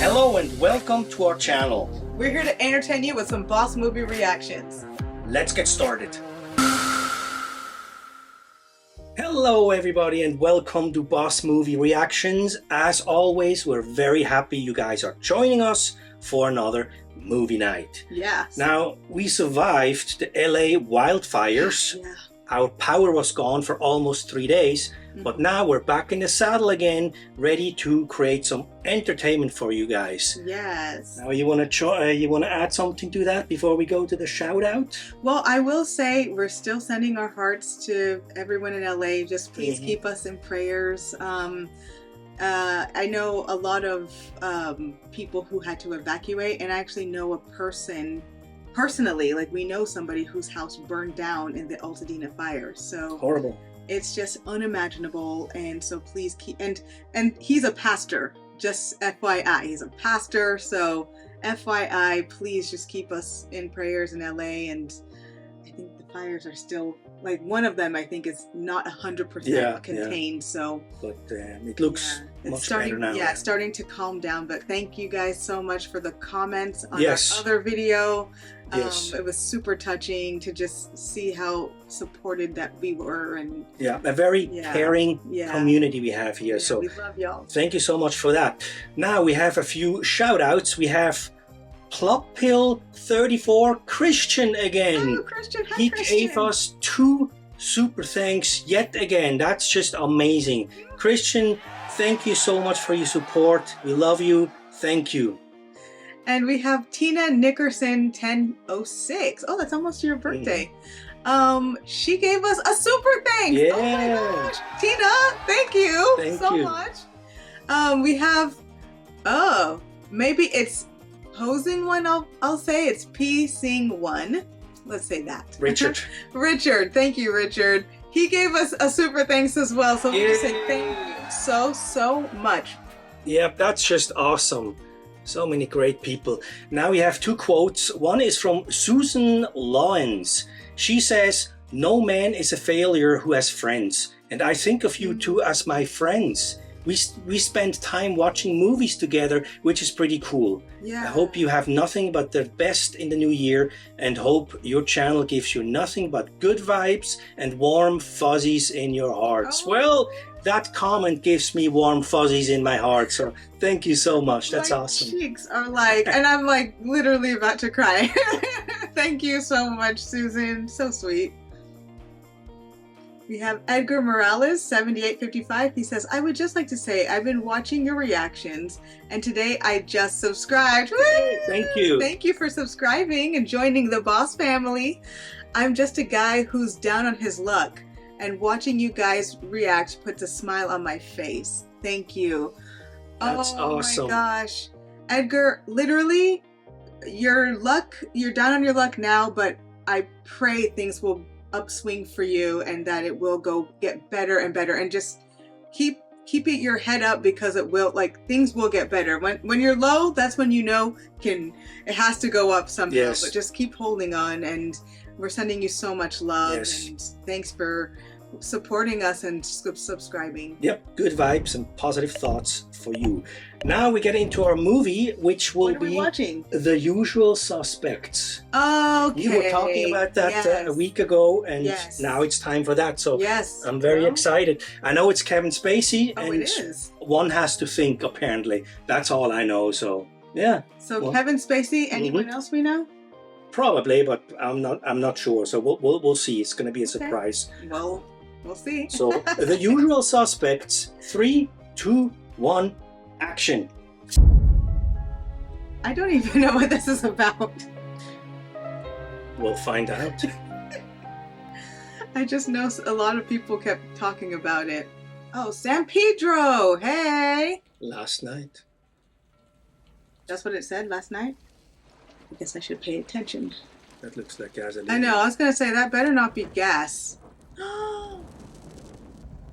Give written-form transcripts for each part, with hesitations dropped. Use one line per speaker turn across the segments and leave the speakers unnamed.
Hello and welcome to our channel.
We're here to entertain you with some boss movie reactions.
Let's get started. Hello everybody and welcome to Boss Movie Reactions. As always, we're very happy you guys are joining us for another movie night.
Yes.
Now, we survived the LA wildfires.
Yeah.
Our power was gone for almost 3 days, but now we're back in the saddle again, ready to create some entertainment for you guys.
Yes.
Now, you want to add something to that before we go to the shout out?
Well, I will say we're still sending our hearts to everyone in LA. Just please keep us in prayers. I know a lot of people who had to evacuate, and I actually know a person personally, like we know somebody whose house burned down in the Altadena fire. So
Horrible.
It's just unimaginable, and so please keep, and he's a pastor, just FYI, he's a pastor, so FYI, please just keep us in prayers in LA. And I think the fires are still, like, one of them I think is not 100% contained, so
but it looks much better now.
Yeah, it's starting to calm down. But thank you guys so much for the comments on our
Yes.
other video.
Yes.
It was super touching to just see how supported that we were, and
a very caring community we have here. So
we love y'all.
Thank you so much for that. Now we have a few shout outs. We have Ploppill34 Christian again.
Oh, Christian, hi,
He
Christian.
gave us 2 super thanks yet again. That's just amazing. Christian, thank you so much for your support. We love you. Thank you.
And we have Tina Nickerson 1006. Oh, that's almost your birthday. She gave us a super thanks.
Yeah.
Oh my gosh. Tina, thank you so much. We have, maybe it's Posing One, I'll say it's P Sing One. Let's say that.
Richard.
Richard, thank you, Richard. He gave us a super thanks as well. So we just say thank you so much.
Yep, that's just awesome. So many great people. Now we have 2 quotes. One is from Susan Lawrence. She says, "No man is a failure who has friends. And I think of you two as my friends. We spend time watching movies together, which is pretty cool.
Yeah.
I hope you have nothing but the best in the new year, and hope your channel gives you nothing but good vibes and warm fuzzies in your hearts."
Oh.
Well, that comment gives me warm fuzzies in my heart, so thank you so much. That's awesome.
My cheeks are like, and I'm like literally about to cry. Thank you so much, Susan. So sweet. We have Edgar Morales 7855. He says, "I would just like to say I've been watching your reactions, and today I just subscribed." Woo!
Thank you.
Thank you for subscribing and joining the Boss family. I'm just a guy who's down on his luck, and watching you guys react puts a smile on my face. Thank you.
That's awesome.
Oh my gosh. Edgar, literally, you're down on your luck now, but I pray things will upswing for you and that it will get better and better, and just keep your head up, because it will, like, things will get better. When you're low, that's when you know it has to go up somehow.
Yes.
But just keep holding on, and we're sending you so much love.
Yes.
And thanks for supporting us and subscribing.
Yep, good vibes and positive thoughts for you. Now we get into our movie, which will be
watching?
The Usual Suspects.
Okay.
You were talking about that a week ago, and now it's time for that. So I'm very excited. I know it's Kevin Spacey, and
it is.
One has to think, apparently. That's all I know, so yeah.
So Kevin Spacey, anyone else we know?
Probably, but I'm not sure. So we'll see. It's going to be a surprise.
Well, we'll see.
So The Usual Suspects, 3, 2, 1, action.
I don't even know what this is about.
We'll find out.
I just know a lot of people kept talking about it. Oh, San Pedro! Hey!
Last night.
That's what it said, last night? I guess I should pay attention.
That looks like gasoline.
I know, I was gonna say, that better not be gas.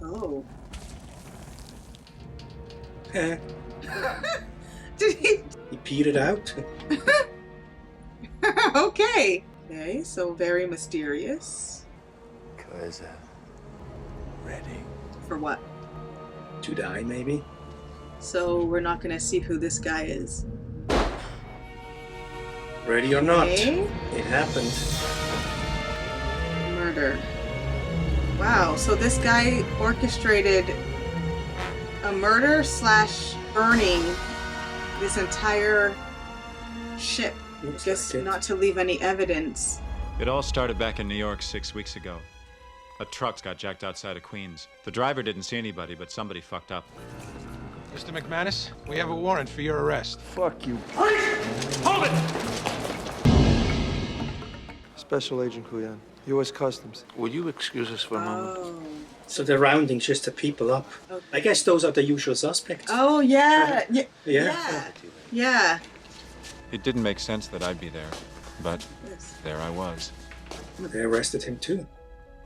Oh. Did he?
He peed it out.
Okay. Okay, so very mysterious.
Cause ready.
For what?
To die, maybe?
So we're not gonna see who this guy is.
Ready or not,
Okay.
it happened.
Murder. Wow, so this guy orchestrated a murder / burning this entire ship,
Looks
just
like it.
not to leave any evidence.
It all started back in New York 6 weeks ago. A truck got jacked outside of Queens. The driver didn't see anybody, but somebody fucked up.
Mr. McManus, we have a warrant for your arrest.
Fuck you.
Hold it!
Special Agent Kuyan, U.S. Customs.
Would you excuse us for a moment?
Oh.
So they're rounding just the people up.
Okay.
I guess those are the usual suspects.
Oh yeah. Yeah.
Yeah.
Yeah. Yeah.
It didn't make sense that I'd be there, but
Yes.
there I was.
They arrested him too.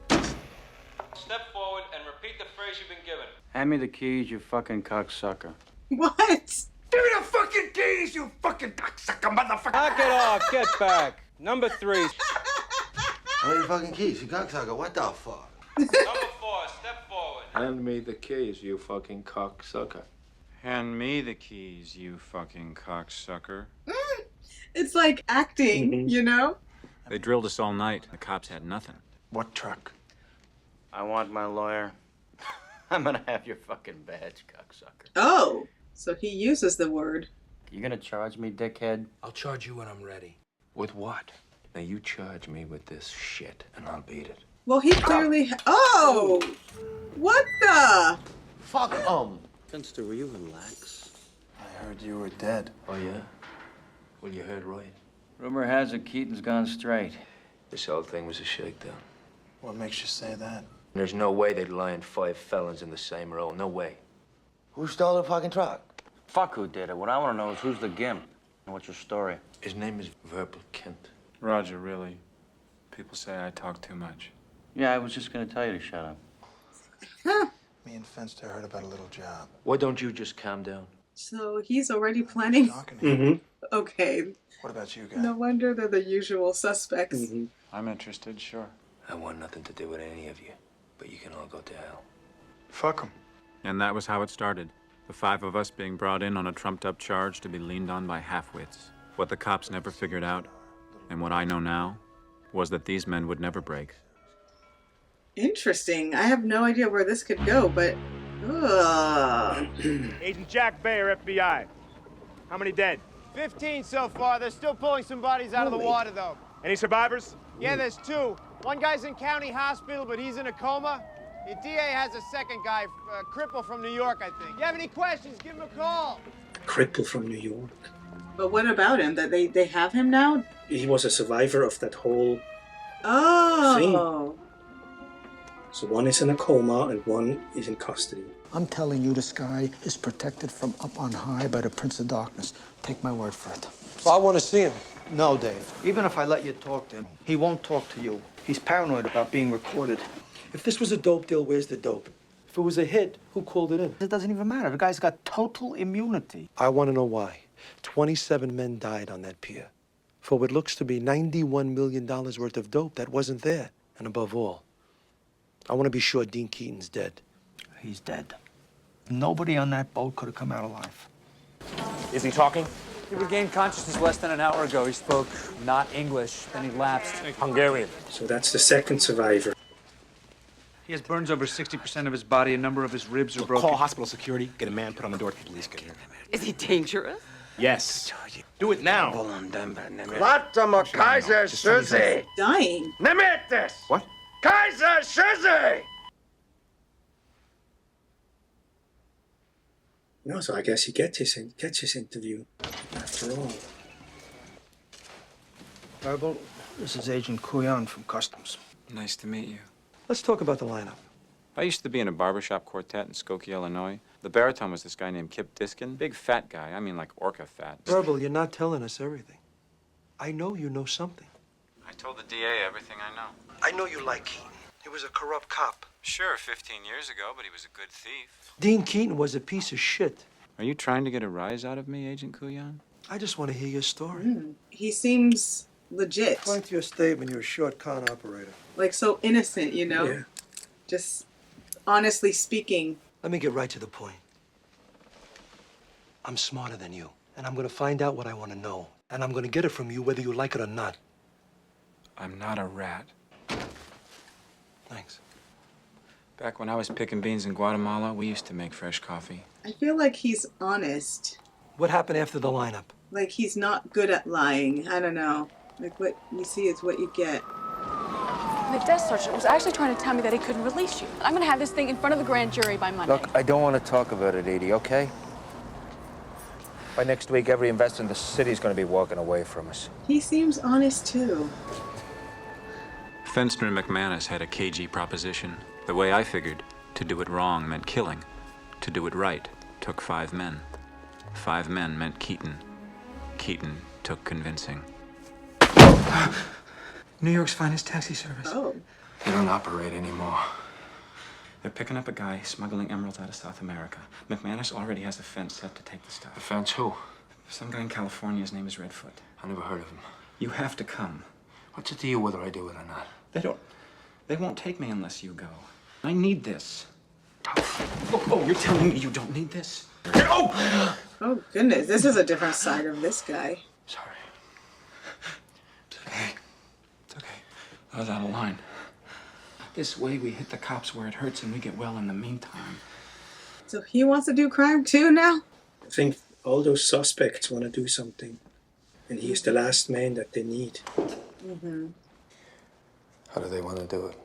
Step forward and repeat the phrase you've been given.
Hand me the keys, you fucking cocksucker.
What?
Give me the fucking keys, you fucking cocksucker motherfucker!
Knock it off, get back. Number 3.
How many fucking keys, you cocksucker? What the fuck?
Number 4, step forward.
Hand me the keys, you fucking cocksucker.
Hand me the keys, you fucking cocksucker.
It's like acting,
Mhm.
you know?
They drilled us all night. The cops had nothing.
What truck?
I want my lawyer. I'm gonna have your fucking badge, cocksucker.
Oh, so he uses the word.
You gonna charge me, dickhead?
I'll charge you when I'm ready. With what? Now you charge me with this shit, and I'll beat it.
Well, he clearly. Oh, what the?
Fuck
Finster, will you relax? I heard you were dead.
Oh, yeah? Well, you heard right.
Rumor has it Keaton's gone straight.
This whole thing was a shakedown.
What makes you say that?
There's no way they'd line 5 felons in the same row. No way. Who stole the fucking truck?
Fuck who did it. What I wanna know is who's the gimp. And what's your story?
His name is Verbal Kent.
Roger, really. People say I talk too much.
Yeah, I was just gonna tell you to shut up.
Me and Finster heard about a little job.
Why don't you just calm down?
So he's already planning.
Talking to you.
Mm-hmm.
Okay,
What about you guys?
no wonder they're the usual suspects.
Mm-hmm.
I'm interested, sure.
I want nothing to do with any of you, but you can all go to hell.
Fuck him.
And that was how it started. The 5 of us being brought in on a trumped-up charge to be leaned on by half-wits. What the cops never figured out, and what I know now, was that these men would never break.
Interesting. I have no idea where this could go, but. Ugh.
Agent Jack Bayer, FBI. How many dead?
15 so far. They're still pulling some bodies out of the
Holy.
water, though.
Any survivors?
Yeah, there's 2. One guy's in county hospital, but he's in a coma. The DA has a second guy, cripple from New York, I think. You have any questions, give him a call.
Cripple from New York.
But what about him? That they have him now?
He was a survivor of that whole.
Oh.
So one is in a coma and one is in custody.
I'm telling you, this guy is protected from up on high by the Prince of Darkness. Take my word for it.
Well, I want to see him.
No, Dave. Even if I let you talk to him, he won't talk to you. He's paranoid about being recorded.
If this was a dope deal, where's the dope? If it was a hit, who called it in?
It doesn't even matter. The guy's got total immunity.
I want to know why. 27 men died on that pier for what looks to be $91 million worth of dope that wasn't there. And above all, I want to be sure Dean Keaton's dead.
He's dead. Nobody on that boat could have come out alive.
Is he talking?
He regained consciousness less than an hour ago. He spoke not English, then he lapsed.
Hungarian.
So that's the second survivor.
He has burns over 60% of his body. A number of his ribs are broken.
Call hospital security. Get a man put on the door. Police get here.
Is he dangerous?
Yes. Do it now.
Latimer Kaiser Susie!
Dying.
Nemetes!
What?
Kaiser Susie!
No, so I guess he gets his interview after all.
Verbal, this is Agent Kuyan from Customs.
Nice to meet you.
Let's talk about the lineup.
I used to be in a barbershop quartet in Skokie, Illinois. The baritone was this guy named Kip Diskin. Big fat guy. I mean like orca fat.
Verbal, you're not telling us everything. I know you know something.
I told the DA everything I know.
I know you like Keaton. He was a corrupt cop.
Sure, 15 years ago, but he was a good thief.
Dean Keaton was a piece of shit.
Are you trying to get a rise out of me, Agent Kuyan?
I just want to hear your story.
He seems legit.
According to your statement, you're a short con operator.
Like so innocent, you know?
Yeah.
Just honestly speaking.
Let me get right to the point. I'm smarter than you, and I'm gonna find out what I want to know, and I'm gonna get it from you whether you like it or not.
I'm not a rat.
Thanks.
Back when I was picking beans in Guatemala, we used to make fresh coffee.
I feel like he's honest.
What happened after the lineup?
Like he's not good at lying. I don't know. Like what you see is what you get.
The desk sergeant was actually trying to tell me that he couldn't release you. I'm gonna have this thing in front of the grand jury by Monday.
Look, I don't want to talk about it, Edie, okay? By next week, every investor in the city is going to be walking away from us.
He seems honest too.
Fenster and McManus had a cagey proposition. The way I figured, to do it wrong meant killing. To do it right took 5 men. 5 men meant Keaton. Keaton took convincing.
New York's finest taxi service.
Oh.
They don't operate anymore.
They're picking up a guy smuggling emeralds out of South America. McManus already has a fence set to take the stuff.
The fence who?
Some guy in California, his name is Redfoot.
I never heard of him.
You have to come.
What's it to you whether I do it or not?
They won't take me unless you go. I need this. Oh, you're telling me you don't need this?
Oh goodness, this is a different side of this guy.
Sorry. It's okay. It's okay. I was out of line. This way we hit the cops where it hurts and we get well in the meantime.
So he wants to do crime too now?
I think all those suspects want to do something. And he's the last man that they need.
Mm-hmm.
How do they want to do it?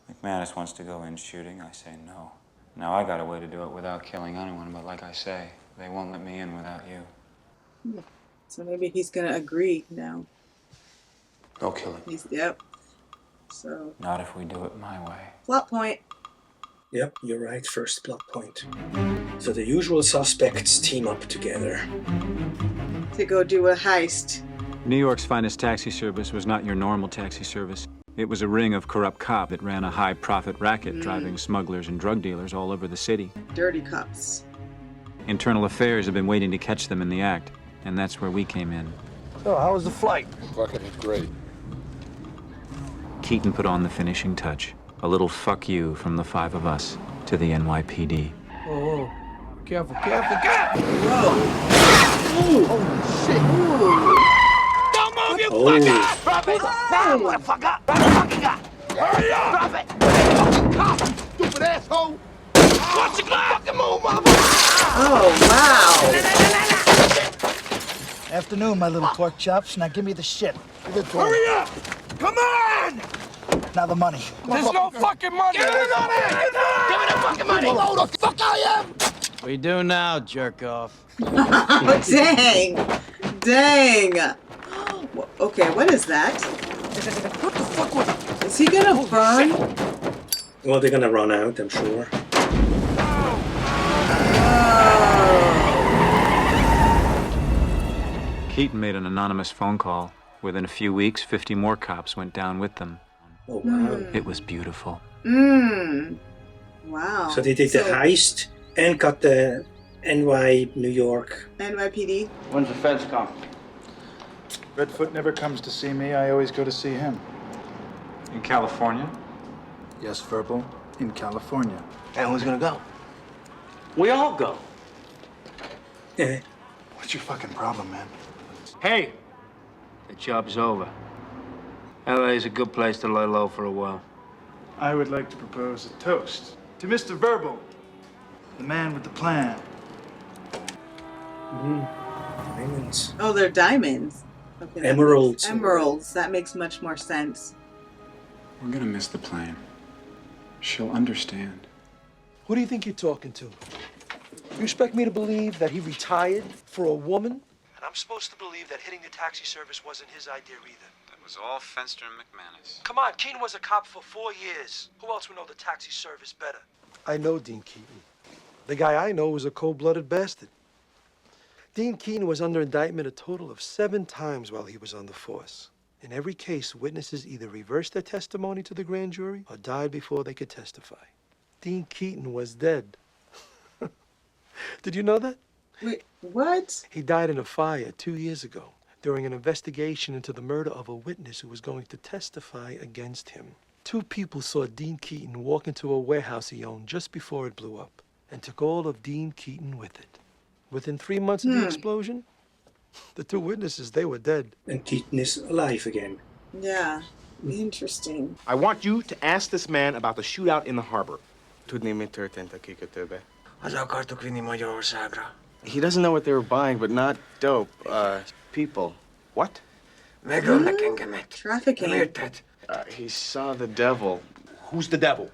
McManus wants to go in shooting. I say no. Now I got a way to do it without killing anyone, but like I say, they won't let me in without you.
So maybe he's gonna agree now.
No killing.
Yep. So.
Not if we do it my way.
Plot point.
Yep, you're right. First plot point. So the usual suspects team up together
to go do a heist.
New York's finest taxi service was not your normal taxi service. It was a ring of corrupt cops that ran a high-profit racket, driving smugglers and drug dealers all over the city.
Dirty cops.
Internal Affairs had been waiting to catch them in the act, and that's where we came in.
So, how was the flight?
Fucking great.
Keaton put on the finishing touch. A little fuck you from the 5 of us to the NYPD.
Oh, careful, careful, careful!
Whoa!
Ooh. Oh, shit! Ooh.
Don't move, you
fucker!
Drop it! Now, motherfucker! Drop the fucking gun! Hurry up! Drop it! Fucking cop! Stupid asshole! Watch your glass! Fucking move, motherfucker!
Oh, wow!
Afternoon, my little pork chops. Now give me the shit.
Hurry up! Come on!
Now the money.
There's no fucking money! Give me the money! Give me the fucking money! Who the fuck I am?
What do you do now, jerk off?
Oh, dang! Dang! Okay, what is that?
What the fuck was it?
Is he gonna burn?
Well, they're gonna run out, I'm sure.
Keaton made an anonymous phone call. Within a few weeks, 50 more cops went down with them.
Oh, wow.
It was beautiful.
Wow.
So they did the heist and got the New York.
NYPD.
When's the feds come?
Redfoot never comes to see me. I always go to see him.
In California?
Yes, Verbal. In California.
And who's gonna go?
We all go.
Yeah.
What's your fucking problem, man?
Hey, the job's over. LA's a good place to lay low for a while.
I would like to propose a toast to Mr. Verbal, the man with the plan.
Diamonds.
Oh, they're diamonds. Okay,
Emeralds.
Emeralds. That makes much more sense.
We're gonna miss the plane. She'll understand.
Who do you think you're talking to? You expect me to believe that he retired for a woman? And I'm supposed to believe that hitting the taxi service wasn't his idea either.
That was all Fenster and McManus.
Come on, Keaton was a cop for 4 years. Who else would know the taxi service better? I know Dean Keaton. The guy I know was a cold-blooded bastard. Dean Keaton was under indictment a total of 7 times while he was on the force. In every case, witnesses either reversed their testimony to the grand jury or died before they could testify. Dean Keaton was dead. Did you know that?
Wait, what?
He died in a fire 2 years ago during an investigation into the murder of a witness who was going to testify against him. 2 people saw Dean Keaton walk into a warehouse he owned just before it blew up and took all of Dean Keaton with it. Within 3 months of the explosion, the 2 witnesses, they were dead.
And Keaton is alive again.
Yeah, interesting.
I want you to ask this man about the shootout in the harbor. He doesn't know what they were buying, but not dope. People. What?
Trafficking.
He saw the devil. Who's the devil?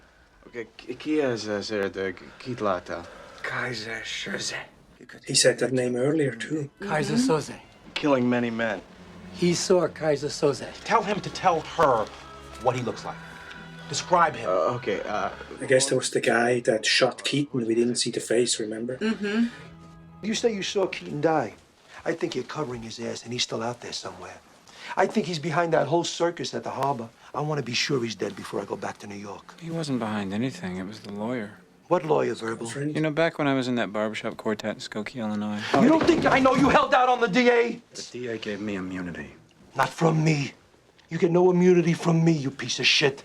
Okay,
Kaiser Soze.
He said that name earlier too.
Kaiser Soze.
Killing many men.
He saw Kaiser Soze.
Tell him to tell her what he looks like. Describe him.
I guess that was the guy that shot Keaton. We didn't see the face, remember?
Mm-hmm.
You say you saw Keaton die. I think you're covering his ass and he's still out there somewhere. I think he's behind that whole circus at the harbor. I want to be sure he's dead before I go back to New York.
He wasn't behind anything. It was the lawyer.
What lawyer, Verbal?
You know, back when I was in that barbershop quartet in Skokie, Illinois.
You don't think I know you held out on the DA?
The DA gave me immunity.
Not from me. You get no immunity from me, you piece of shit.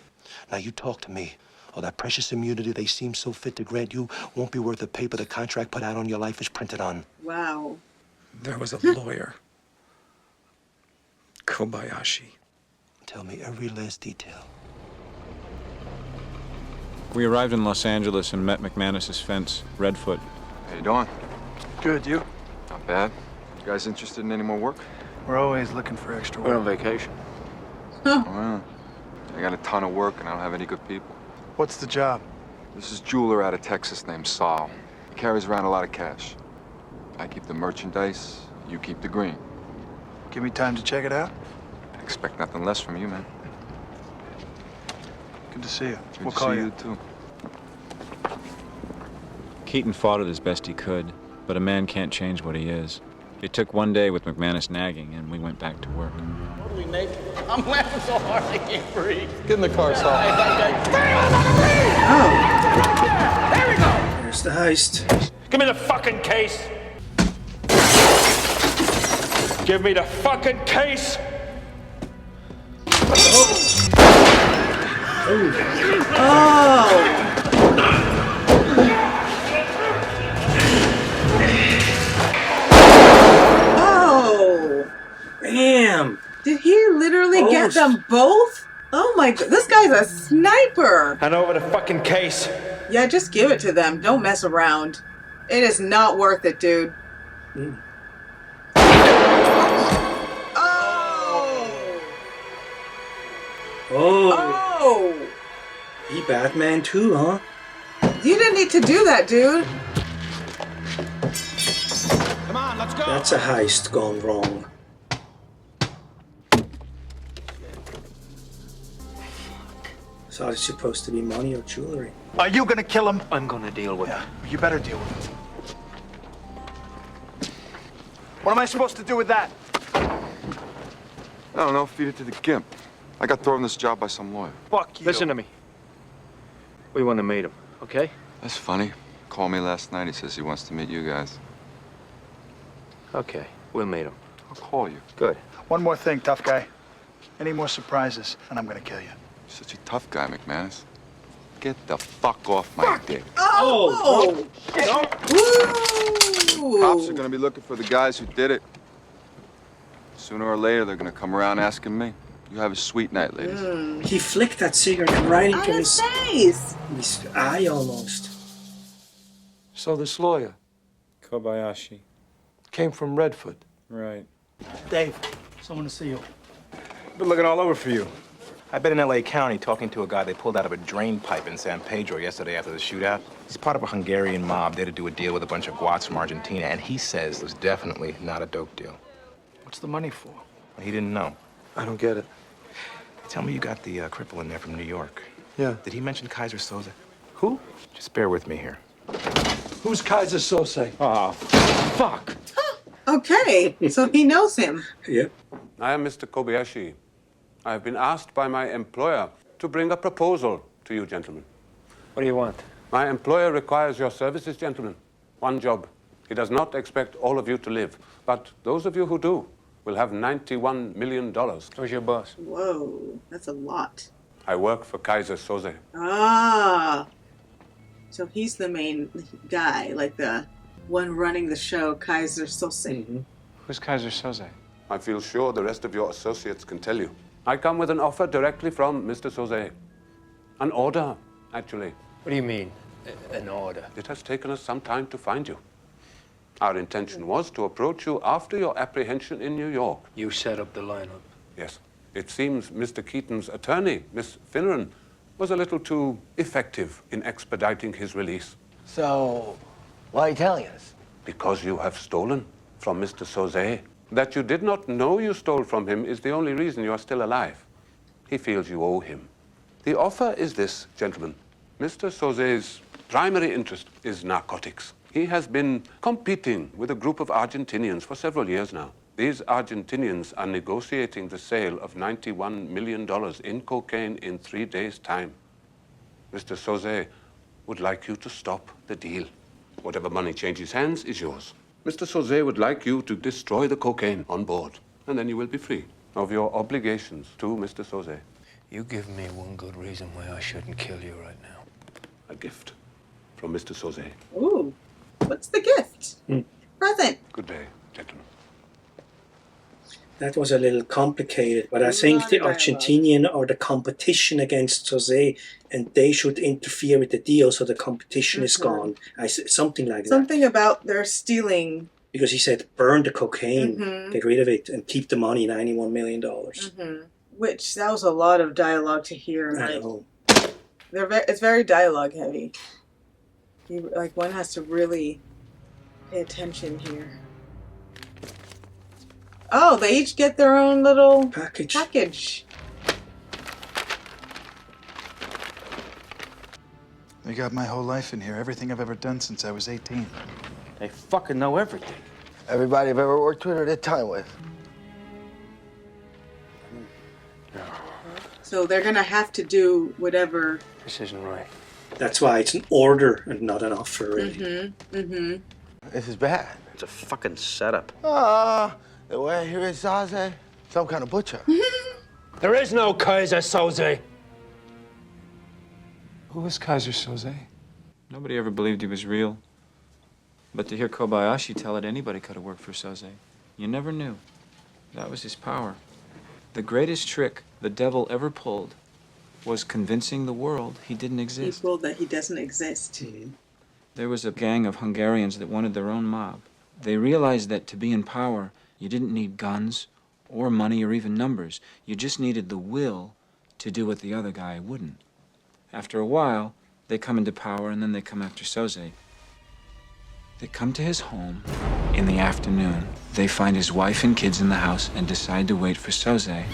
Now you talk to me. Oh, that precious immunity they seem so fit to grant you won't be worth the paper the contract put out on your life is printed on.
Wow.
There was a lawyer. Kobayashi.
Tell me every last detail.
We arrived in Los Angeles and met McManus's fence, Redfoot.
How you doing?
Good, you?
Not bad. You guys interested in any more work?
We're always looking for extra
We're
work.
on vacation.
Huh.
Well, I got a ton of work and I don't have any good people.
What's the job?
This is a jeweler out of Texas named Saul. He carries around a lot of cash. I keep the merchandise, you keep the green.
Give me time to check it out.
Expect nothing less from you, man.
Good to see you.
Good
We'll
to
call
see
you.
you too.
Keaton fought it as best he could, but a man can't change what he is. It took one day with McManus nagging, and we went back to work.
Totally naked. I'm laughing so hard I can't breathe.
Get in the car, Saul.
There we go.
There's the heist.
Give me the fucking case. Give me the fucking case.
Oh!
Bam!
Did he literally get them both? Oh my god, this guy's a sniper!
Hand over the fucking case.
Yeah, just give it to them. Don't mess around. It is not worth it, dude.
Oh! He Batman too, huh?
You didn't need to do that, dude.
Come on, let's go.
That's a heist gone wrong. So it's supposed to be money or jewelry.
Are you gonna kill him?
I'm gonna deal with it.
You better deal with him. What am I supposed to do with that?
I don't know, feed it to the gimp. I got thrown this job by some lawyer.
Fuck you.
Listen to me. We want to meet him, okay?
That's funny. Called me last night. He says he wants to meet you guys.
Okay, we'll meet him.
I'll call you.
Good.
One more thing, tough guy. Any more surprises, and I'm gonna kill you.
You're such a tough guy, McManus. Get the fuck off my dick.
Oh! Woo!
Cops are gonna be looking for the guys who did it. Sooner or later, they're gonna come around asking me. You have a sweet night, ladies.
He flicked that cigarette right into
his face.
His eye almost.
So this lawyer
Kobayashi.
came from Redfoot.
Right.
Dave, someone to see you.
Been looking all over for you. I've been in L.A. County talking to a guy they pulled out of a drain pipe in San Pedro yesterday after the shootout. He's part of a Hungarian mob there to do a deal with a bunch of Guats from Argentina, and he says it was definitely not a dope deal.
What's the money for?
He didn't know.
I don't get it.
Tell me you got the cripple in there from New York.
Yeah.
Did he mention Kaiser Soze?
Who?
Just bear with me here.
Who's Kaiser Soze?
Oh, fuck.
Okay, so he knows him.
Yep.
I am Mr. Kobayashi. I have been asked by my employer to bring a proposal to you, gentlemen.
What do you want?
My employer requires your services, gentlemen. One job. He does not expect all of you to live, but those of you who do will have $91 million.
Who's your boss?
Whoa, that's a lot.
I work for Kaiser Soze.
Ah. So he's the main guy, like the one running the show, Kaiser Sose.
Who's Kaiser Soze?
I feel sure the rest of your associates can tell you. I come with an offer directly from Mr. Soze. An order, actually.
What do you mean, an order?
It has taken us some time to find you. Our intention was to approach you after your apprehension in New York.
You set up the lineup?
Yes. It seems Mr. Keaton's attorney, Miss Finneran, was a little too effective in expediting his release.
So, why are you telling us?
Because you have stolen from Mr. Soze. That you did not know you stole from him is the only reason you are still alive. He feels you owe him. The offer is this, gentlemen. Mr. Soze's primary interest is narcotics. He has been competing with a group of Argentinians for several years now. These Argentinians are negotiating the sale of $91 million in cocaine in 3 days' time. Mr. Soze would like you to stop the deal. Whatever money changes hands is yours. Mr. Soze would like you to destroy the cocaine on board, and then you will be free of your obligations to Mr. Soze.
You give me one good reason why I shouldn't kill you right now.
A gift from Mr. Soze.
Ooh, what's the gift? Present.
Good day, gentlemen.
That was a little complicated, but I think the Argentinian are the competition against Jose, and they should interfere with the deal so the competition is gone. Something like that.
Something about their stealing.
Because he said, burn the cocaine, get rid of it, and keep the money, $91 million.
Which, that was a lot of dialogue to hear.
I know.
It's very dialogue heavy. One has to really pay attention here. Oh, they each get their own little package.
They got my whole life in here, everything I've ever done since I was 18.
They fucking know everything.
Everybody I've ever worked with or did time with.
So they're gonna have to do whatever.
This isn't right.
That's why it's an order and not an offer, really.
This is bad.
It's a fucking setup.
The way I hear it, Saze, some kind of butcher.
There is no Kaiser Soze.
Who is Kaiser Soze?
Nobody ever believed he was real. But to hear Kobayashi tell it, anybody could have worked for Soze. You never knew. That was his power. The greatest trick the devil ever pulled was convincing the world he didn't exist.
People that he doesn't exist.
There was a gang of Hungarians that wanted their own mob. They realized that to be in power, you didn't need guns or money or even numbers. You just needed the will to do what the other guy wouldn't. After a while, they come into power and then they come after Soze. They come to his home in the afternoon. They find his wife and kids in the house and decide to wait for Soze.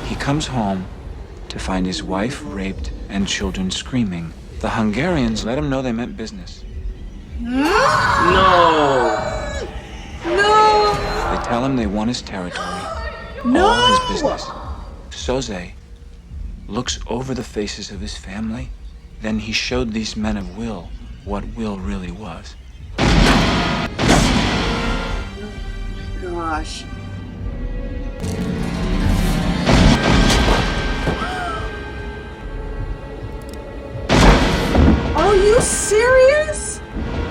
He comes home to find his wife raped and children screaming. The Hungarians let him know they meant business.
No!
No!
They tell him they want his territory,
No!
all his business. Soze looks over the faces of his family. Then he showed these men of will what will really was.
Gosh. Are you serious?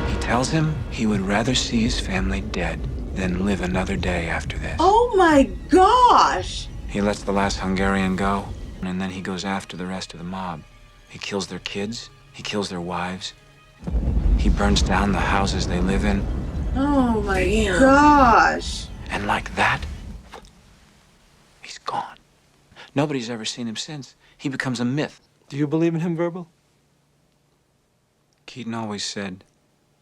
He tells him he would rather see his family dead than live another day after this.
Oh my gosh!
He lets the last Hungarian go, and then he goes after the rest of the mob. He kills their kids, he kills their wives, he burns down the houses they live in.
Oh my gosh!
And like that, he's gone. Nobody's ever seen him since. He becomes a myth.
Do you believe in him, Verbal?
Keaton always said,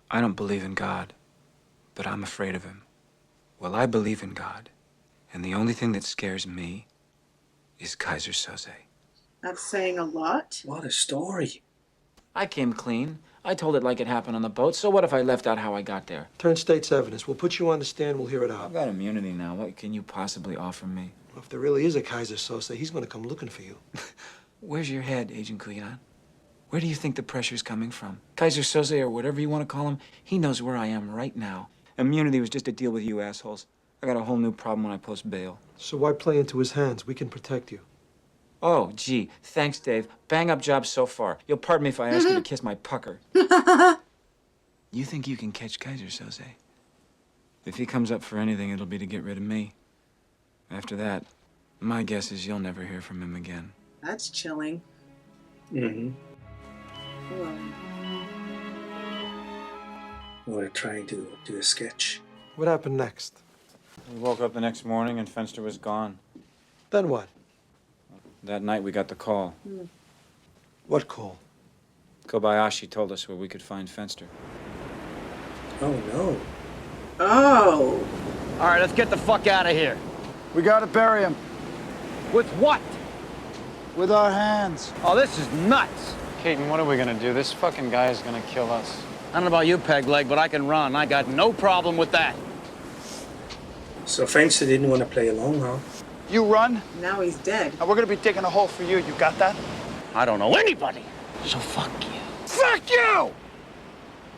I don't believe in God, but I'm afraid of him. Well, I believe in God, and the only thing that scares me is Kaiser Soze.
That's saying a lot.
What a story.
I came clean. I told it like it happened on the boat, so what if I left out how I got there?
Turn state's evidence. We'll put you on the stand. We'll hear it out.
I've got immunity now. What can you possibly offer me?
Well, if there really is a Kaiser Soze, he's going to come looking for you.
Where's your head, Agent Cleon? Where do you think the pressure's coming from? Kaiser Soze, or whatever you want to call him, he knows where I am right now. Immunity was just a deal with you assholes. I got a whole new problem when I post bail.
So why play into his hands? We can protect you.
Oh, gee. Thanks, Dave. Bang-up job so far. You'll pardon me if I ask you to kiss my pucker. You think you can catch Kaiser Soze? If he comes up for anything, it'll be to get rid of me. After that, my guess is you'll never hear from him again.
That's chilling.
Mm-hmm. We're trying to do a sketch.
What happened next?
We woke up the next morning and Fenster was gone.
Then what?
That night we got the call.
What call?
Kobayashi told us where we could find Fenster.
Oh, no.
Oh.
All right, let's get the fuck out of here.
We gotta bury him.
With what?
With our hands.
Oh, this is nuts.
Keaton, what are we gonna do? This fucking guy is gonna kill us.
I don't know about you, Peg Leg, but I can run. I got no problem with that.
So Fenster didn't want to play along, huh?
You run,
Now he's dead.
and we're gonna be digging a hole for you. You got that?
I don't know anybody.
So fuck you. Fuck you!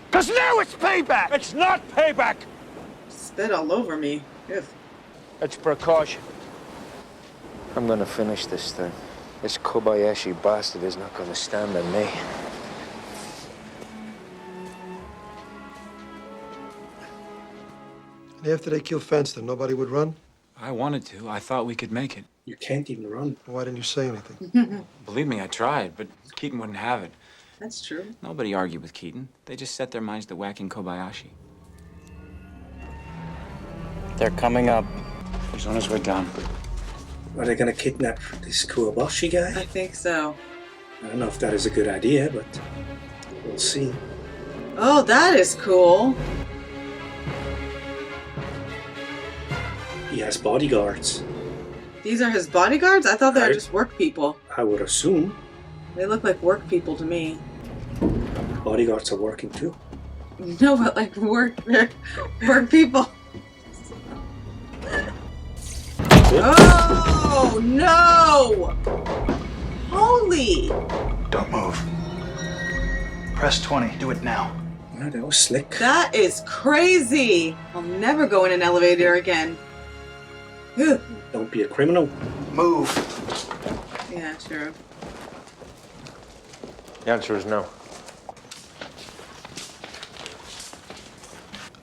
Because now it's payback!
It's not payback.
Spit all over me. Ugh.
It's precaution.
I'm gonna finish this thing. This Kobayashi bastard is not gonna stand on me.
And after they killed Fenster, nobody would run?
I wanted to. I thought we could make it.
You can't even run.
Why didn't you say anything?
Believe me, I tried, but Keaton wouldn't have it.
That's true.
Nobody argued with Keaton. They just set their minds to whacking Kobayashi.
They're coming up.
He's on his way down.
Are they going to kidnap this Kobayashi guy?
I think so.
I don't know if that is a good idea, but we'll see.
Oh, that is cool.
He has bodyguards.
These are his bodyguards? I thought they were just work people.
I would assume.
They look like work people to me.
Bodyguards are working too.
No, but like work people. Oh no! Holy!
Don't move. Press 20. Do it now.
Wow, that was slick.
That is crazy! I'll never go in an elevator again. Ugh.
Don't be a criminal.
Move.
Yeah, true.
The answer is no.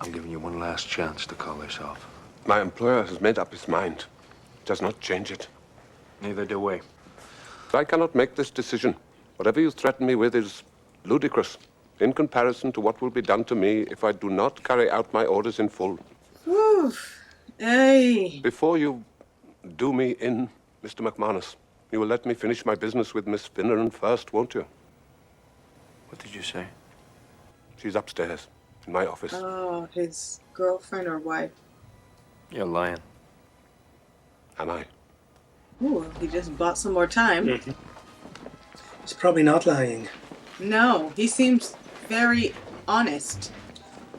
I'm giving you one last chance to call this off.
My employer has made up his mind. Does not change it.
Neither do we.
I cannot make this decision. Whatever you threaten me with is ludicrous in comparison to what will be done to me if I do not carry out my orders in full.
Whew. Hey.
Before you do me in, Mr. McManus, you will let me finish my business with Miss Finneran first, won't you?
What did you say?
She's upstairs, in my office.
Oh, his girlfriend or wife.
You're lying.
Am I?
Ooh, he just bought some more time.
He's probably not lying.
No, he seems very honest.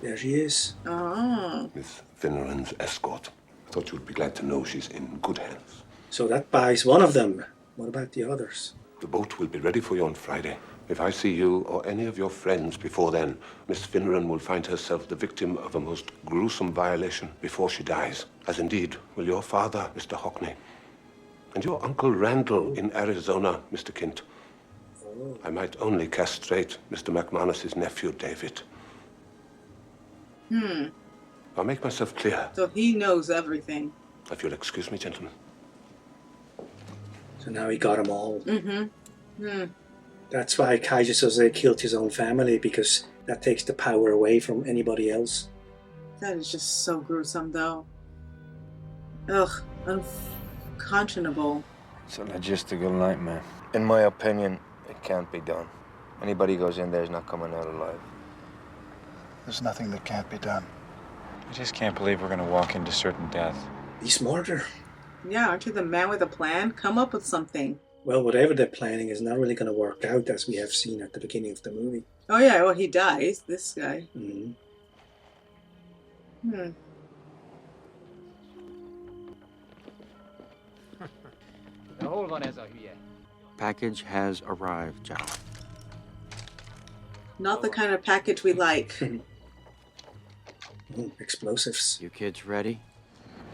There she is.
Oh.
Miss Finneran's escort. I thought you would be glad to know she's in good hands.
So that buys one of them. What about the others?
The boat will be ready for you on Friday. If I see you or any of your friends before then, Miss Finneran will find herself the victim of a most gruesome violation before she dies. As indeed will your father, Mr. Hockney, and your Uncle Randall in Arizona, Mr. Kint. Oh. I might only castrate Mr. McManus's nephew, David. I'll make myself clear.
So he knows everything.
If you'll excuse me, gentlemen.
So now he got them all.
Mm-hmm.
That's why Kaiser Soze killed his own family, because that takes the power away from anybody else.
That is just so gruesome, though. Ugh, unconscionable.
It's a logistical nightmare. In my opinion, it can't be done. Anybody who goes in there is not coming out alive.
There's nothing that can't be done.
I just can't believe we're going to walk into certain death.
Be smarter.
Yeah, aren't you the man with a plan? Come up with something.
Well, whatever they're planning is not really going to work out, as we have seen at the beginning of the movie.
Oh yeah, well he dies, this guy.
Package has arrived, John.
Not the kind of package we like.
Explosives.
You kids ready?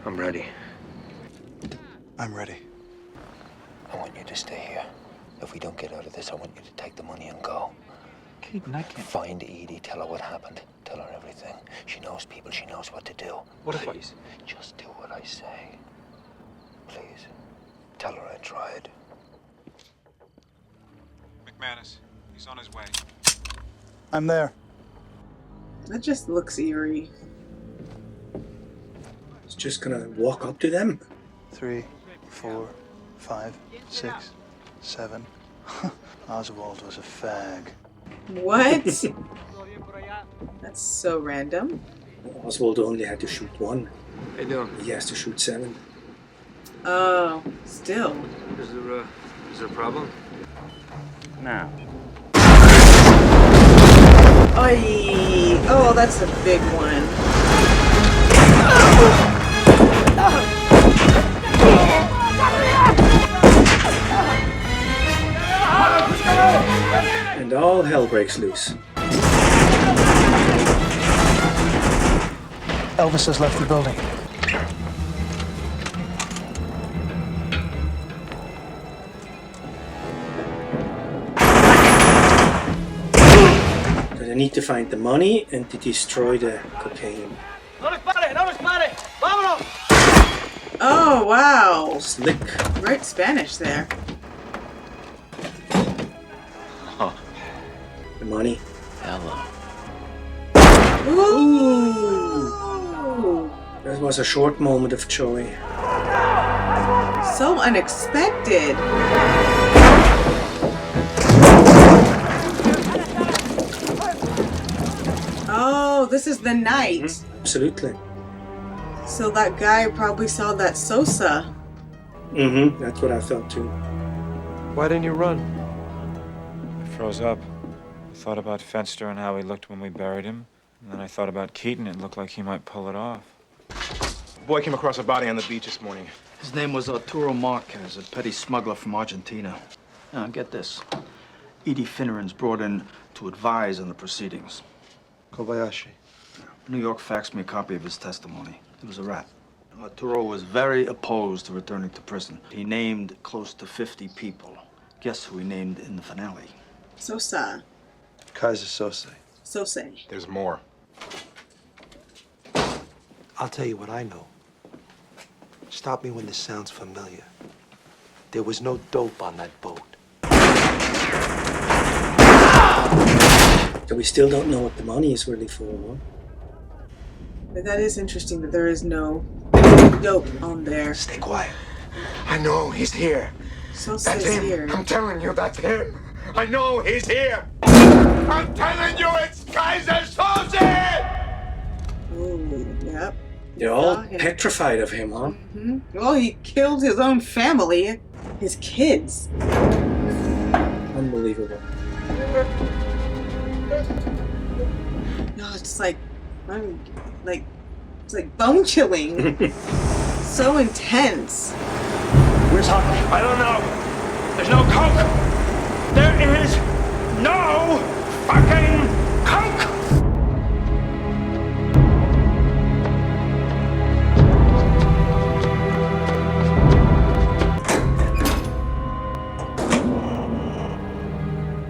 I'm ready.
I'm ready.
I want you to stay here. If we don't get out of this, I want you to take the money and go.
Keaton, I can't.
Find Edie, tell her what happened. Tell her everything. She knows people, she knows what to do.
What if
Please, just do what I say. Please. Tell her I tried.
McManus, he's on his way.
I'm there.
That just looks eerie.
He's just gonna walk up to them.
3, 4, 5, 6, 7. Oswald was a fag.
What? That's so random.
Oswald only had to shoot one.
How you doing?
He has to shoot 7.
Oh, still.
Is there a problem?
Now.
Oy. Oh, that's a big one.
And all hell breaks loose.
Elvis has left the building.
They need to find the money and to destroy the cocaine.
Oh, wow.
Slick.
Right Spanish there.
The money.
Hello.
Ooh.
That was a short moment of joy.
So unexpected. Oh, this is the night.
Mm-hmm. Absolutely.
So that guy probably saw that Sosa.
Mm-hmm. That's what I thought too.
Why didn't you run?
I froze up. I thought about Fenster and how he looked when we buried him. And then I thought about Keaton. It looked like he might pull it off.
The boy came across a body on the beach this morning.
His name was Arturo Marquez, a petty smuggler from Argentina. Now, get this. Edie Finneran's brought in to advise on the proceedings.
Kobayashi.
New York faxed me a copy of his testimony. It was a rat. Arturo was very opposed to returning to prison. He named close to 50 people. Guess who he named in the finale?
Sosa.
Kaiser Sose.
Sosa.
There's more.
I'll tell you what I know. Stop me when this sounds familiar. There was no dope on that boat.
So we still don't know what the money is really for, huh?
But that is interesting that there is no dope on there.
Stay quiet. I know he's here.
Sosa's
That's him.
here.
I'm telling you, that's him. I know he's here. I'm telling you, it's Kaiser Soze!
Ooh, yep.
They're all
Saw him.
petrified of him, huh?
Mm-hmm. Well, he killed his own family, his kids.
Unbelievable.
No, it's like, it's like bone chilling. So intense.
Where's Huck? I don't know. There's no coke. There is no fucking coke.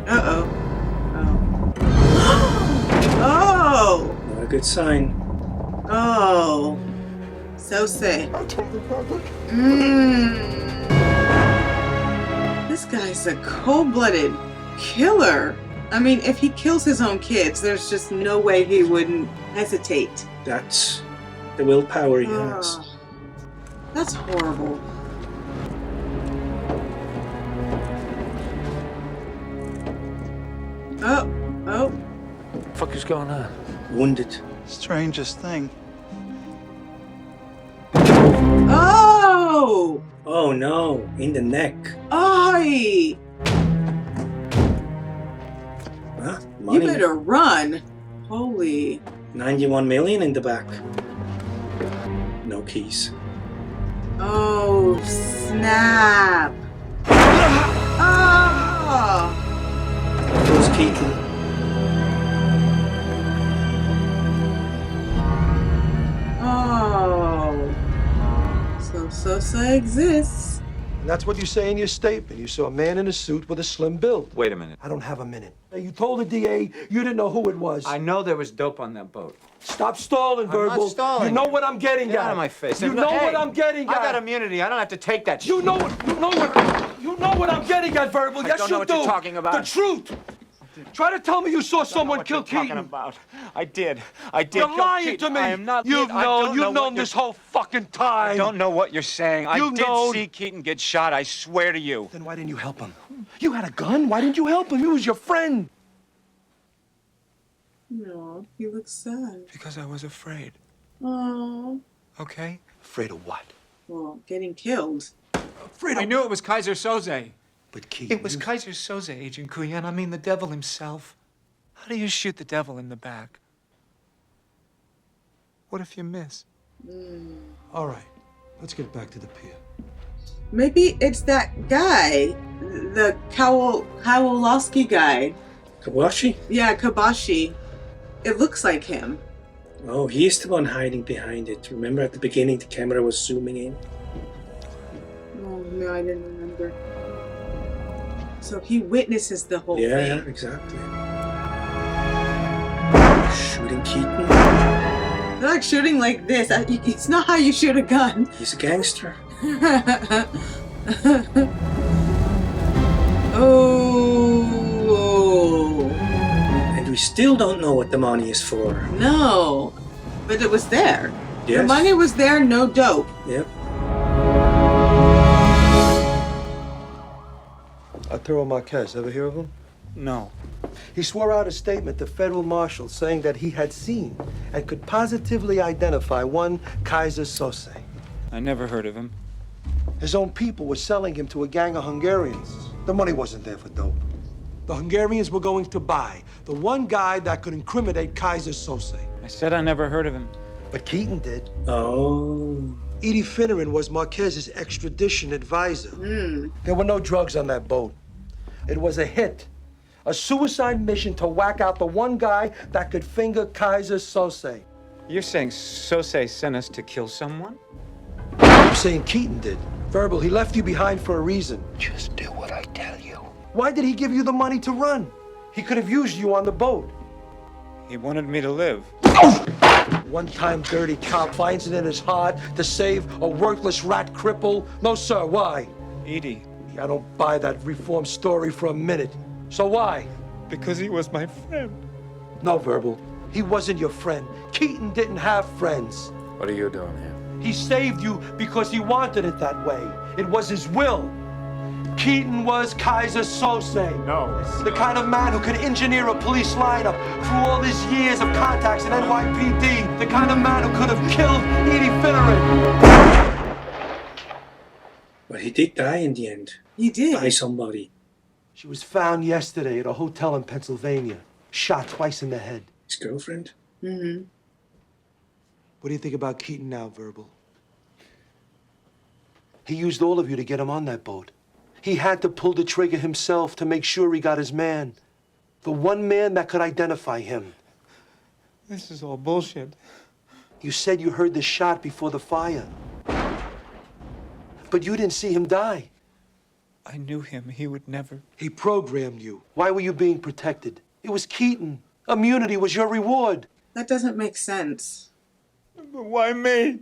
Uh-oh. Oh.
Not a good sign.
Oh. Sose. This guy's a cold-blooded killer. I mean, if he kills his own kids, there's just no way he wouldn't hesitate.
That's the willpower he has.
Oh, that's horrible. Oh, oh.
What the fuck is going on?
Wounded.
Strangest thing.
Oh!
Oh no, in the neck.
Ay!
Huh?
You
Money.
better run. Holy.
91 million in the back. No keys.
Oh, snap. Ah!
Who's Keaton?
Oh. So Sosa exists.
And that's what you say in your statement. You saw a man in a suit with a slim build.
Wait a minute.
I don't have a minute. You told the DA you didn't know who it was.
I know there was dope on that boat.
Stop stalling,
I'm
Verbal.
not stalling.
You know what I'm getting
Get
at.
out of my face.
You know what I'm getting at.
I got immunity. I don't have to take that shit.
You know what I'm getting at, Verbal. Yes,
don't know
you
what
do.
you're talking about.
The truth. Try to tell me you saw someone kill Keaton.
About. I did.
You're lying to me.
I am not.
You've known this whole fucking time.
I don't know what you're saying. I did see Keaton get shot. I swear to you.
Then why didn't you help him? You had a gun. Why didn't you help him? He was your friend.
No, he looks sad.
Because I was afraid.
Oh.
Okay.
Afraid of what?
Well, getting killed.
I knew it was Kaiser Soze.
But Keaton...
It was Kaiser Soze, Agent Kuyan. I mean, the devil himself. How do you shoot the devil in the back? What if you miss?
All right. Let's get back to the pier.
Maybe it's that guy. The Kowalowski guy.
Kawashi?
Yeah, Kabashi. It looks like him.
Oh, he's the one hiding behind it. Remember at the beginning the camera was zooming in?
Oh, no, I didn't remember. So he witnesses the whole thing.
Yeah, exactly. Shooting Keaton.
They're like shooting like this. It's not how you shoot a gun.
He's a gangster.
Oh.
And we still don't know what the money is for.
No. But it was there.
Yes.
The money was there, no dope.
Yep.
Arturo Marquez, ever hear of him?
No.
He swore out a statement to federal marshals saying that he had seen and could positively identify one Kaiser Soze.
I never heard of him.
His own people were selling him to a gang of Hungarians. The money wasn't there for dope. The Hungarians were going to buy the one guy that could incriminate Kaiser Soze.
I said I never heard of him.
But Keaton did.
Oh.
Edie Finneran was Marquez's extradition advisor. There were no drugs on that boat. It was a hit. A suicide mission to whack out the one guy that could finger Kaiser Soze.
You're saying Soze sent us to kill someone?
I'm saying Keaton did. Verbal, he left you behind for a reason.
Just do what I tell you.
Why did he give you the money to run? He could have used you on the boat.
He wanted me to live.
One-time dirty cop finds it in his heart to save a worthless rat cripple. No, sir, why?
Edie.
I don't buy that reform story for a minute. So why?
Because he was my friend.
No, Verbal. He wasn't your friend. Keaton didn't have friends.
What are you doing here?
He saved you because he wanted it that way. It was his will. Keaton was Kaiser Soze.
No.
The kind of man who could engineer a police lineup through all these years of contacts in NYPD. The kind of man who could have killed Edie Finneran.
But he did die in the end.
He did.
By somebody.
She was found yesterday at a hotel in Pennsylvania. Shot twice in the head.
His girlfriend?
Mm-hmm.
What do you think about Keaton now, Verbal? He used all of you to get him on that boat. He had to pull the trigger himself to make sure he got his man. The one man that could identify him.
This is all bullshit.
You said you heard the shot before the fire. But you didn't see him die.
I knew him. He would never.
He programmed you. Why were you being protected? It was Keaton. Immunity was your reward.
That doesn't make sense.
But why me?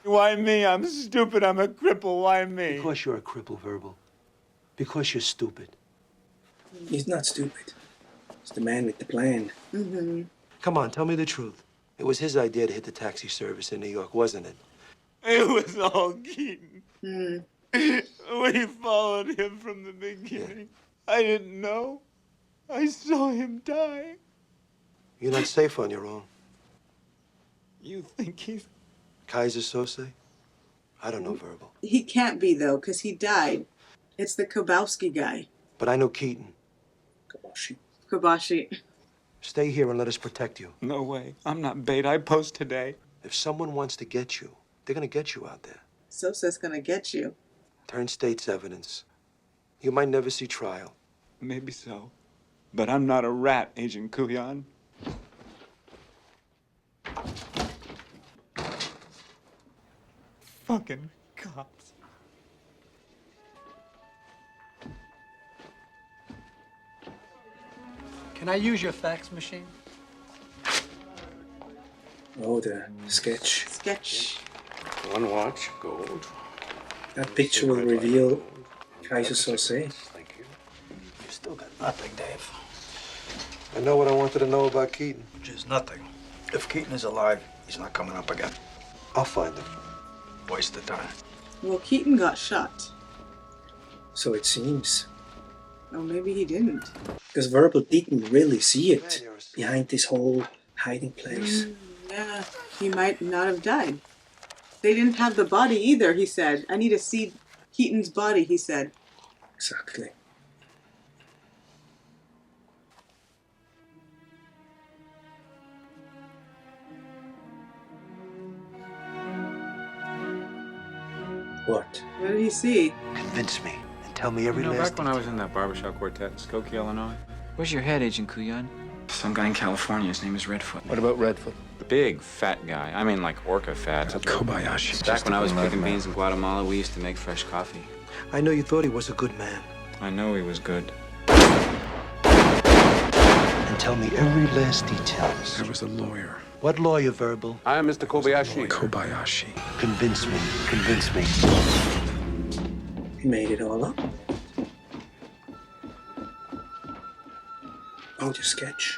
Why me? I'm stupid. I'm a cripple. Why me?
Because you're a cripple, Verbal. Because you're stupid.
He's not stupid. He's the man with the plan.
Mm-hmm.
Come on, tell me the truth. It was his idea to hit the taxi service in New York, wasn't it?
It was all Keaton.
Mm.
We followed him from the beginning. I didn't know. I saw him die.
You're not safe on your own.
You think he's...
Kaiser Soze? I don't know, Verbal.
He can't be, though, because he died. It's the Kabowski guy.
But I know Keaton.
Kabashi.
Stay here and let us protect you.
No way. I'm not bait. I post today.
If someone wants to get you, they're going to get you out there.
Sosa's going to get you.
Turn state's evidence. You might never see trial.
Maybe so. But I'm not a rat, Agent Kuyan. Fucking cops.
Can I use your fax machine?
Oh, the sketch.
Sketch.
One watch, gold.
That picture will reveal Kaiser Soze.
You still got nothing, Dave.
I know what I wanted to know about Keaton.
Just nothing. If Keaton is alive, he's not coming up again.
I'll find him.
Waste of time.
Well, Keaton got shot.
So it seems.
Oh, maybe he didn't.
Because Verbal didn't really see it behind this whole hiding place.
Yeah, he might not have died. They didn't have the body either, he said. I need to see Keaton's body, he said.
Exactly. What?
What did he see?
Convince me and tell me every
You know,
last
back when I was in that barbershop quartet in Skokie, Illinois. Where's your head, Agent Kuyan? Some guy in California, his name is Redfoot.
What about Redfoot?
Big, fat guy. I mean, like orca fat.
Kobayashi.
Back when I was picking beans in Guatemala, we used to make fresh coffee.
I know you thought he was a good man.
I know he was good.
And tell me every last detail.
I was a lawyer.
What lawyer, Verbal?
I am Mr. Kobayashi.
Kobayashi. Convince me. Convince me.
He made it all up. Oh, the sketch.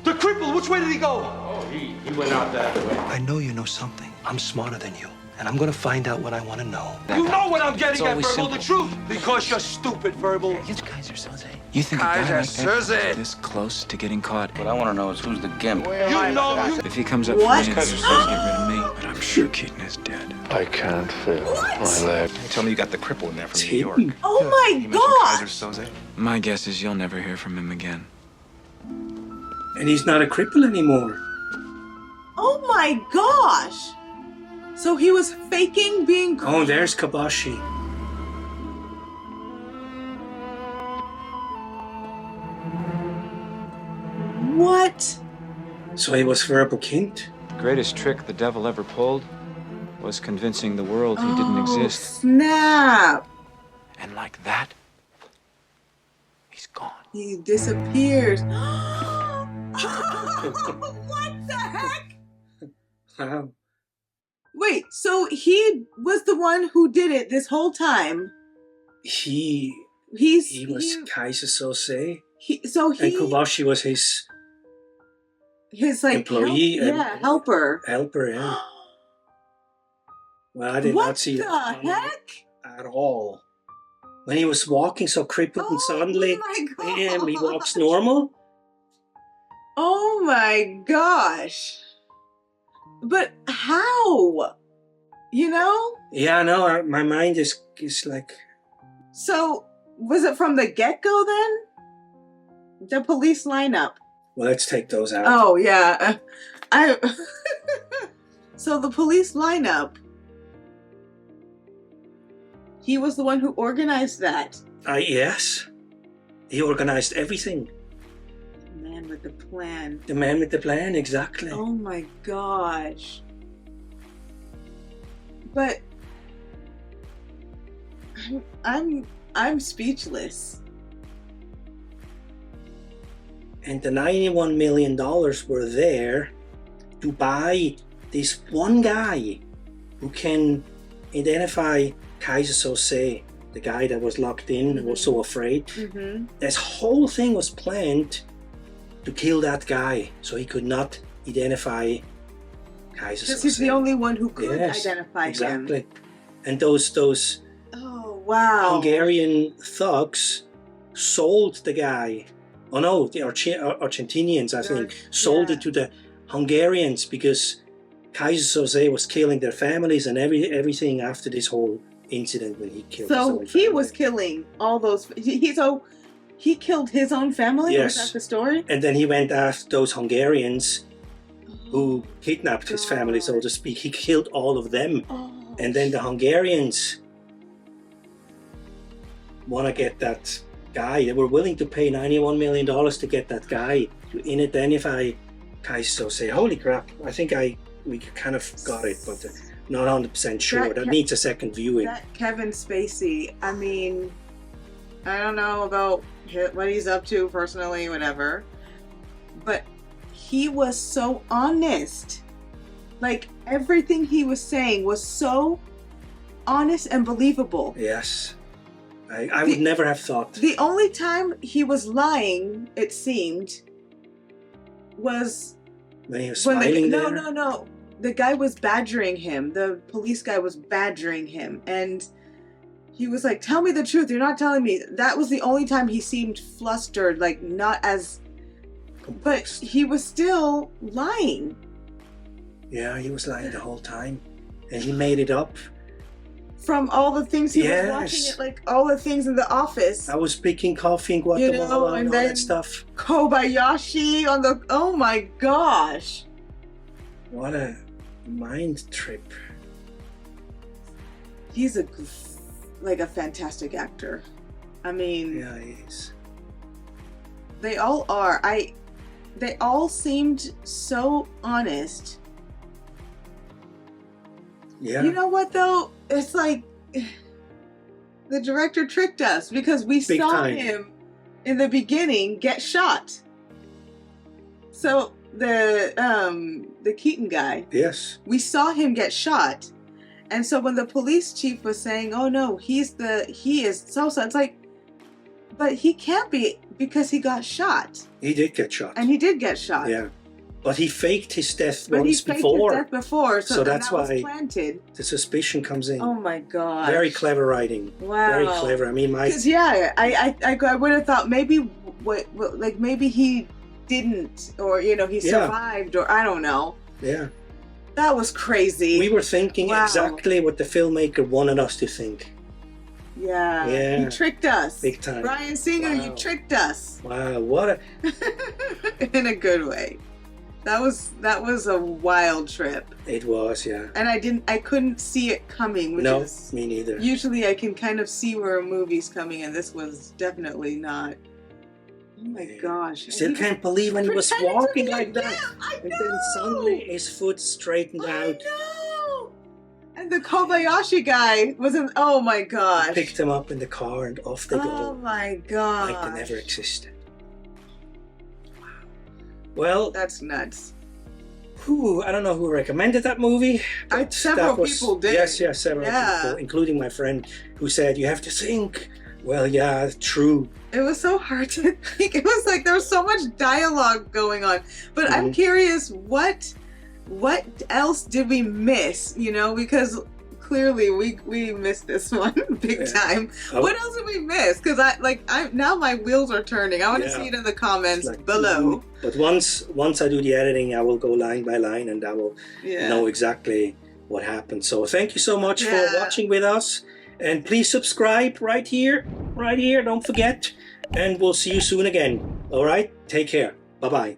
The cripple, which way did he go?
Oh, he went out that way.
I know you know something. I'm smarter than you. And I'm gonna find out what I want to know.
You know what I'm getting at, Verbal,
simple.
the truth. Because you're stupid, Verbal.
It's Kaiser Soze. You think a guy like that is this close to getting caught?
What I want to know is who's the gimp.
You know you...
If he comes up
What?
for me, Kaiser Soze get rid of me. But I'm sure Keaton is dead.
I can't feel my leg.
Tell me you got the cripple in there from New York.
Oh my
You mentioned
god!
Kaiser Soze?
My guess is you'll never hear from him again.
And he's not a cripple anymore.
Oh my gosh! So he was faking being...
Oh, there's Kabashi.
What?
So he was Verbal Kind?
The greatest trick the devil ever pulled was convincing the world he didn't exist.
Snap!
And like that, he's gone.
He disappears. What the heck?
Wow.
Wait, so he was the one who did it this whole time?
He was Kaiser Soze. And Kobashi was his
like
employee.
helper.
Helper, yeah. Well, I did not see that
What the heck?
at all. When he was walking so crippled and suddenly he walks normal.
Oh my gosh. But how? You know?
Yeah, no, my mind is like...
So, was it from the get-go then? The police lineup.
Well, let's take those out.
Oh, yeah. So the police lineup, he was the one who organized that.
Yes. He organized everything.
The man with the plan.
The man with the plan, exactly.
Oh my gosh. But I'm speechless.
And the $91 million were there to buy this one guy who can identify Kaiser Soze, the guy that was locked in and was so afraid.
Mm-hmm.
This whole thing was planned to kill that guy so he could not identify Kaiser Soze.
Because he's the only one who could identify him.
Exactly. And those
Oh, wow.
Hungarian thugs sold the guy. Oh no, the Argentinians, I think, sold it to the Hungarians because Kaiser Soze was killing their families and everything after this whole incident when he killed his own family.
So he was killing all those. He killed his own family?
Yes.
Was that the story?
And then he went after those Hungarians who kidnapped his family, so to speak. He killed all of them. And then the Hungarians want to get that guy. They were willing to pay $91 million to get that guy to identify Kaiser Soze. Holy crap. I think we kind of got it, but not 100% sure. That needs a second viewing.
That Kevin Spacey, I mean, I don't know about what he's up to personally, whatever. But he was so honest. Like, everything he was saying was so honest and believable.
Yes. I would never have thought.
The only time he was lying, it seemed, was
when he was smiling there.
No. The guy was badgering him. The police guy was badgering him. And he was like, tell me the truth. You're not telling me. That was the only time he seemed flustered, like not as... But he was still lying.
Yeah, he was lying the whole time. And he made it up.
From all the things he was watching, it, like all the things in the office.
I was picking coffee in Guatemala and all that stuff.
Kobayashi on the... Oh my gosh.
What a mind trip.
He's a fantastic actor. I mean...
Yeah, he is.
They all are. They all seemed so honest.
Yeah.
You know what though? It's like the director tricked us because we saw him in the beginning get shot. So the Keaton guy.
Yes.
We saw him get shot. And so when the police chief was saying, "Oh no, he is so-so," it's like, but he can't be because he got shot.
He did get shot.
And he did get shot.
Yeah. But he faked his death
But
once
he faked
before.
his death before, so
that's
that was
why
planted.
The suspicion comes in.
Oh my god!
Very clever writing.
Wow.
Very clever. I mean,
because I would have thought maybe maybe he didn't, or he survived, or I don't know.
Yeah.
That was crazy.
We were thinking exactly what the filmmaker wanted us to think.
Yeah.
Yeah.
He tricked us.
Big time.
Bryan Singer, you tricked us.
Wow, what a...
In a good way. That was a wild trip.
It was, yeah.
And I couldn't see it coming, which is...
me neither.
Usually I can kind of see where a movie's coming, and this was definitely not. Oh my gosh.
Still can't believe when he was walking like that. And then suddenly his foot straightened out.
No! And the Kobayashi guy was in... Oh my gosh.
He picked him up in the car and off they go.
Oh my god.
Like they never existed. Wow. Well...
That's nuts.
I don't know who recommended that movie.
Several people did.
Yes, several people, including my friend who said, you have to think. Well, yeah, true.
It was so hard to think. It was like there was so much dialogue going on. But I'm curious, what else did we miss? Because clearly we missed this one big time. What else did we miss? Because I now my wheels are turning. I want to see it in the comments below.
But once I do the editing, I will go line by line and I will know exactly what happened. So thank you so much for watching with us. And please subscribe right here, don't forget. And we'll see you soon again. All right? Take care. Bye-bye.